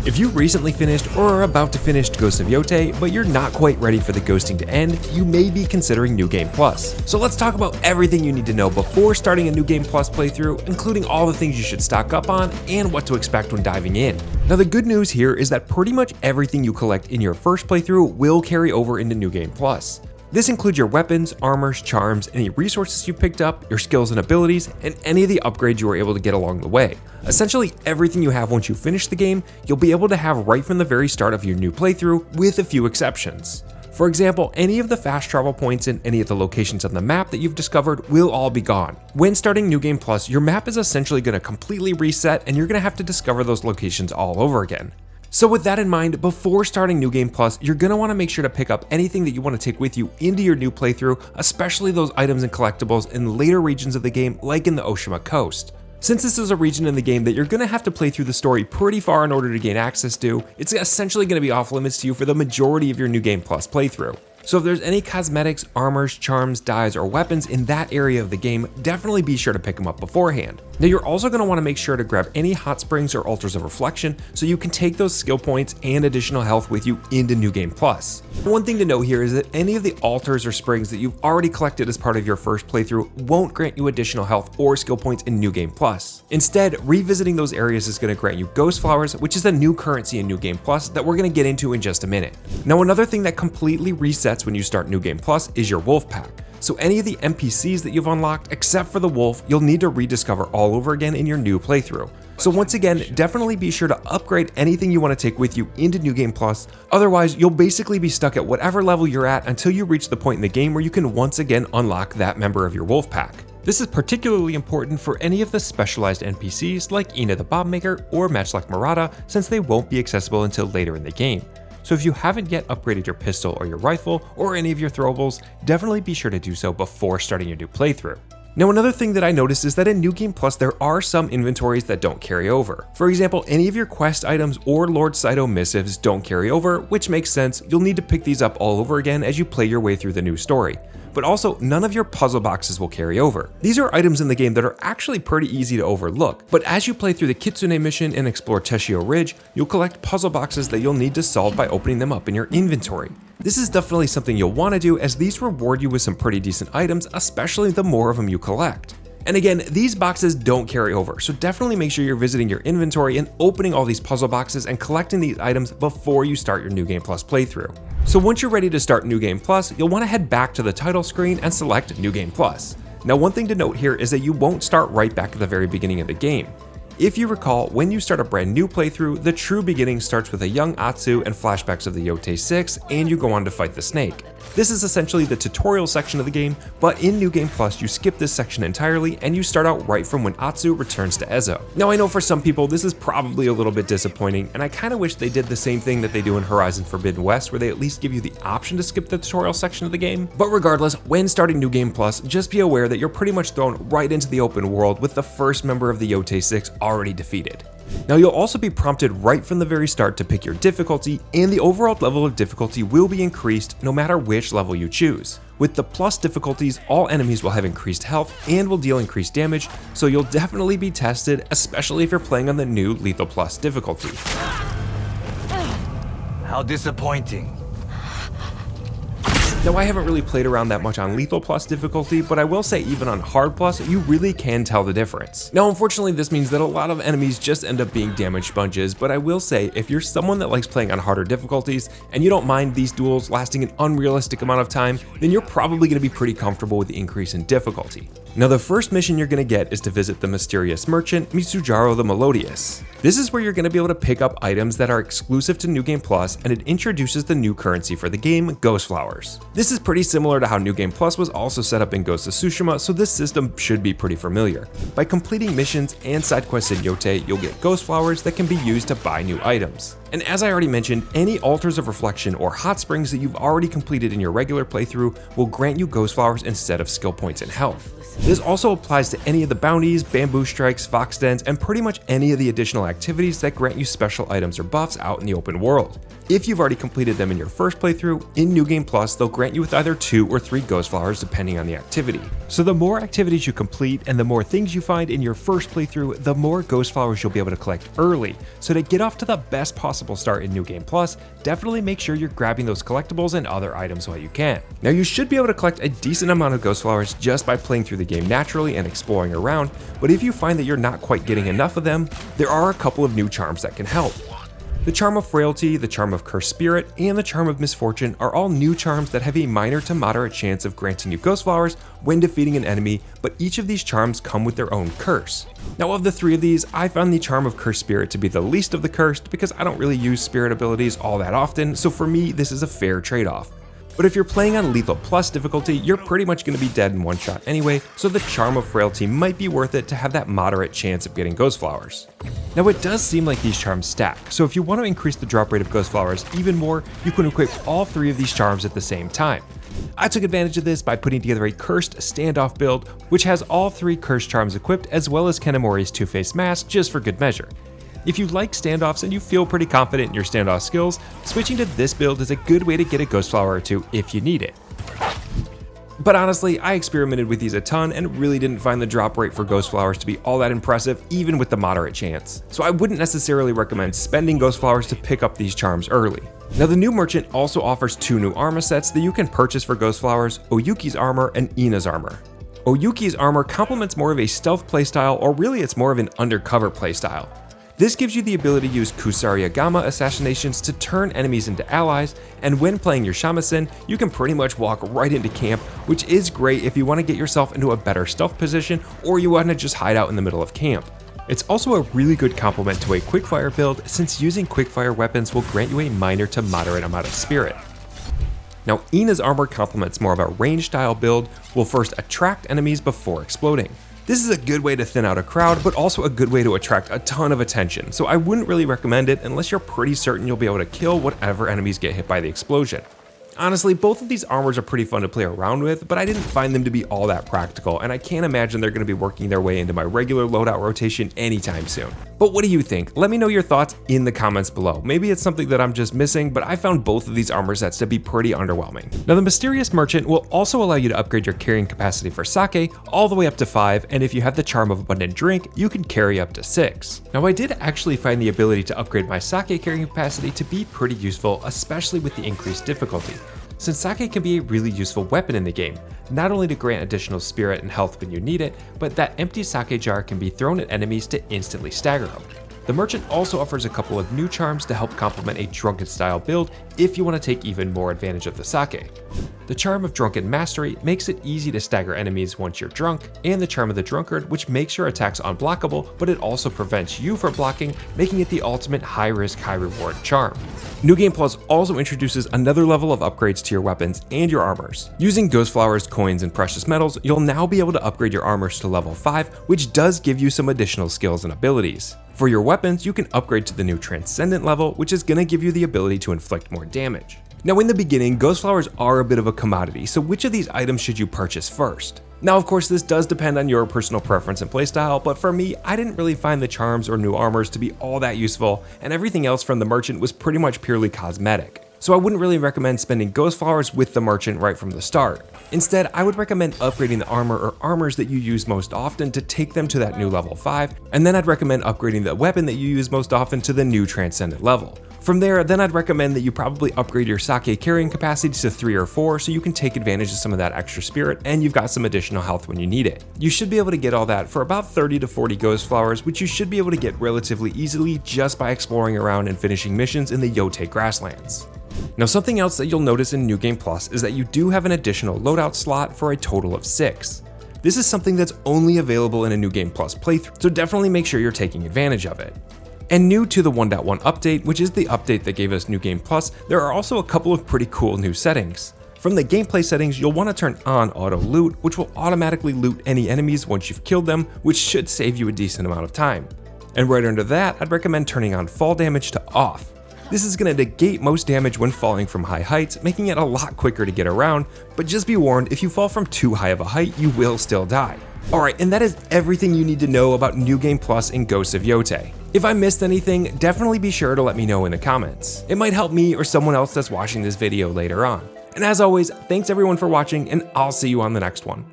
If you recently finished or are about to finish Ghost of Yotei, but you're not quite ready for the ghosting to end, you may be considering New Game Plus. So let's talk about everything you need to know before starting a New Game Plus playthrough, including all the things you should stock up on and what to expect when diving in. Now the good news here is that pretty much everything you collect in your first playthrough will carry over into New Game Plus. This includes your weapons, armors, charms, any resources you picked up, your skills and abilities, and any of the upgrades you were able to get along the way. Essentially everything you have once you finish the game, you'll be able to have right from the very start of your new playthrough, with a few exceptions. For example, any of the fast travel points in any of the locations on the map that you've discovered will all be gone. When starting New Game Plus, your map is essentially going to completely reset and you're going to have to discover those locations all over again. So with that in mind, before starting New Game Plus, you're going to want to make sure to pick up anything that you want to take with you into your new playthrough, especially those items and collectibles in later regions of the game like in the Oshima Coast. Since this is a region in the game that you're going to have to play through the story pretty far in order to gain access to, it's essentially going to be off limits to you for the majority of your New Game Plus playthrough. So if there's any cosmetics, armors, charms, dyes, or weapons in that area of the game, definitely be sure to pick them up beforehand. Now you're also going to want to make sure to grab any hot springs or altars of reflection so you can take those skill points and additional health with you into New Game Plus. One thing to note here is that any of the altars or springs that you've already collected as part of your first playthrough won't grant you additional health or skill points in New Game Plus. Instead, revisiting those areas is going to grant you Ghost Flowers, which is a new currency in New Game Plus that we're going to get into in just a minute. Now another thing that completely resets when you start New Game Plus is your wolf pack. So any of the NPCs that you've unlocked, except for the wolf, you'll need to rediscover all over again in your new playthrough. So once again, definitely be sure to upgrade anything you want to take with you into New Game Plus, otherwise you'll basically be stuck at whatever level you're at until you reach the point in the game where you can once again unlock that member of your wolf pack. This is particularly important for any of the specialized NPCs like Ina the Bomb Maker or Matchlock Murata, since they won't be accessible until later in the game. So if you haven't yet upgraded your pistol or your rifle or any of your throwables, definitely be sure to do so before starting your new playthrough. Now another thing that I noticed is that in New Game Plus there are some inventories that don't carry over. For example, any of your quest items or Lord Saito missives don't carry over, which makes sense. You'll need to pick these up all over again as you play your way through the new story. But also, none of your puzzle boxes will carry over. These are items in the game that are actually pretty easy to overlook, but as you play through the Kitsune mission and explore Teshio Ridge, you'll collect puzzle boxes that you'll need to solve by opening them up in your inventory. This is definitely something you'll want to do, as these reward you with some pretty decent items, especially the more of them you collect. And again, these boxes don't carry over, so definitely make sure you're visiting your inventory and opening all these puzzle boxes and collecting these items before you start your New Game Plus playthrough. So once you're ready to start New Game Plus, you'll want to head back to the title screen and select New Game Plus. Now one thing to note here is that you won't start right back at the very beginning of the game. If you recall, when you start a brand new playthrough, the true beginning starts with a young Atsu and flashbacks of the Yotei 6, and you go on to fight the snake. This is essentially the tutorial section of the game, but in New Game Plus you skip this section entirely and you start out right from when Atsu returns to Ezo. Now I know for some people this is probably a little bit disappointing, and I kinda wish they did the same thing that they do in Horizon Forbidden West, where they at least give you the option to skip the tutorial section of the game. But regardless, when starting New Game Plus, just be aware that you're pretty much thrown right into the open world with the first member of the Yotei 6 already defeated. Now you'll also be prompted right from the very start to pick your difficulty, and the overall level of difficulty will be increased no matter which level you choose. With the plus difficulties, all enemies will have increased health and will deal increased damage, so you'll definitely be tested, especially if you're playing on the new Lethal Plus difficulty. How disappointing. Now I haven't really played around that much on Lethal Plus difficulty, but I will say even on Hard Plus, you really can tell the difference. Now unfortunately this means that a lot of enemies just end up being damage sponges, but I will say if you're someone that likes playing on harder difficulties and you don't mind these duels lasting an unrealistic amount of time, then you're probably going to be pretty comfortable with the increase in difficulty. Now the first mission you're going to get is to visit the mysterious merchant, Mitsujaro the Melodious. This is where you're going to be able to pick up items that are exclusive to New Game Plus, and it introduces the new currency for the game, Ghost Flowers. This is pretty similar to how New Game Plus was also set up in Ghost of Tsushima, so this system should be pretty familiar. By completing missions and side quests in Yotei, you'll get Ghost Flowers that can be used to buy new items. And as I already mentioned, any altars of reflection or hot springs that you've already completed in your regular playthrough will grant you ghost flowers instead of skill points and health. This also applies to any of the bounties, bamboo strikes, fox dens, and pretty much any of the additional activities that grant you special items or buffs out in the open world. If you've already completed them in your first playthrough, in New Game Plus, they'll grant you with either 2 or 3 ghost flowers depending on the activity. So the more activities you complete and the more things you find in your first playthrough, the more ghost flowers you'll be able to collect early. So to get off to the best possible start in New Game Plus, definitely make sure you're grabbing those collectibles and other items while you can. Now you should be able to collect a decent amount of ghost flowers just by playing through the game naturally and exploring around, but if you find that you're not quite getting enough of them, there are a couple of new charms that can help. The Charm of Frailty, the Charm of Cursed Spirit, and the Charm of Misfortune are all new charms that have a minor to moderate chance of granting you ghost flowers when defeating an enemy, but each of these charms come with their own curse. Now of the 3 of these, I found the Charm of Cursed Spirit to be the least of the cursed because I don't really use spirit abilities all that often, so for me this is a fair trade-off. But if you're playing on Lethal Plus difficulty, you're pretty much going to be dead in one shot anyway, so the Charm of Frailty might be worth it to have that moderate chance of getting ghost flowers. Now it does seem like these charms stack, so if you want to increase the drop rate of ghost flowers even more, you can equip all 3 of these charms at the same time. I took advantage of this by putting together a cursed standoff build, which has all 3 cursed charms equipped as well as Kanamori's two-faced mask just for good measure. If you like standoffs and you feel pretty confident in your standoff skills, switching to this build is a good way to get a ghost flower or 2 if you need it. But honestly, I experimented with these a ton and really didn't find the drop rate for ghost flowers to be all that impressive even with the moderate chance. So I wouldn't necessarily recommend spending ghost flowers to pick up these charms early. Now the new merchant also offers 2 new armor sets that you can purchase for ghost flowers, Oyuki's armor and Ina's armor. Oyuki's armor complements more of a stealth playstyle, or really it's more of an undercover playstyle. This gives you the ability to use Kusarigama assassinations to turn enemies into allies, and when playing your shamisen, you can pretty much walk right into camp, which is great if you want to get yourself into a better stealth position or you want to just hide out in the middle of camp. It's also a really good complement to a quickfire build, since using quickfire weapons will grant you a minor to moderate amount of spirit. Now Ina's armor complements more of a range style build, will first attract enemies before exploding. This is a good way to thin out a crowd, but also a good way to attract a ton of attention, so I wouldn't really recommend it unless you're pretty certain you'll be able to kill whatever enemies get hit by the explosion. Honestly, both of these armors are pretty fun to play around with, but I didn't find them to be all that practical, and I can't imagine they're going to be working their way into my regular loadout rotation anytime soon. But what do you think? Let me know your thoughts in the comments below. Maybe it's something that I'm just missing, but I found both of these armor sets to be pretty underwhelming. Now the Mysterious Merchant will also allow you to upgrade your carrying capacity for sake all the way up to 5, and if you have the Charm of Abundant Drink, you can carry up to 6. Now I did actually find the ability to upgrade my sake carrying capacity to be pretty useful, especially with the increased difficulty, since sake can be a really useful weapon in the game, not only to grant additional spirit and health when you need it, but that empty sake jar can be thrown at enemies to instantly stagger them. The merchant also offers a couple of new charms to help complement a drunken style build if you want to take even more advantage of the sake. The Charm of Drunken Mastery makes it easy to stagger enemies once you're drunk, and the Charm of the Drunkard, which makes your attacks unblockable, but it also prevents you from blocking, making it the ultimate high risk, high reward charm. New Game Plus also introduces another level of upgrades to your weapons and your armors. Using Ghost Flowers, coins, and precious metals, you'll now be able to upgrade your armors to level 5, which does give you some additional skills and abilities. For your weapons, you can upgrade to the new Transcendent level, which is going to give you the ability to inflict more damage. Now in the beginning, Ghost Flowers are a bit of a commodity, so which of these items should you purchase first? Now of course this does depend on your personal preference and playstyle, but for me, I didn't really find the charms or new armors to be all that useful, and everything else from the merchant was pretty much purely cosmetic. So I wouldn't really recommend spending Ghost Flowers with the merchant right from the start. Instead, I would recommend upgrading the armor or armors that you use most often to take them to that new level 5, and then I'd recommend upgrading the weapon that you use most often to the new Transcendent level. From there, then I'd recommend that you probably upgrade your sake carrying capacity to 3 or 4 so you can take advantage of some of that extra spirit and you've got some additional health when you need it. You should be able to get all that for about 30 to 40 Ghost Flowers, which you should be able to get relatively easily just by exploring around and finishing missions in the Yotei grasslands. Now something else that you'll notice in New Game Plus is that you do have an additional loadout slot for a total of 6. This is something that's only available in a New Game Plus playthrough, so definitely make sure you're taking advantage of it. And new to the 1.1 update, which is the update that gave us New Game Plus, there are also a couple of pretty cool new settings. From the gameplay settings, you'll want to turn on auto loot, which will automatically loot any enemies once you've killed them, which should save you a decent amount of time. And right under that, I'd recommend turning on fall damage to off. This is going to negate most damage when falling from high heights, making it a lot quicker to get around, but just be warned, if you fall from too high of a height, you will still die. Alright, and that is everything you need to know about New Game Plus in Ghost of Yotei. If I missed anything, definitely be sure to let me know in the comments. It might help me or someone else that's watching this video later on. And as always, thanks everyone for watching, and I'll see you on the next one.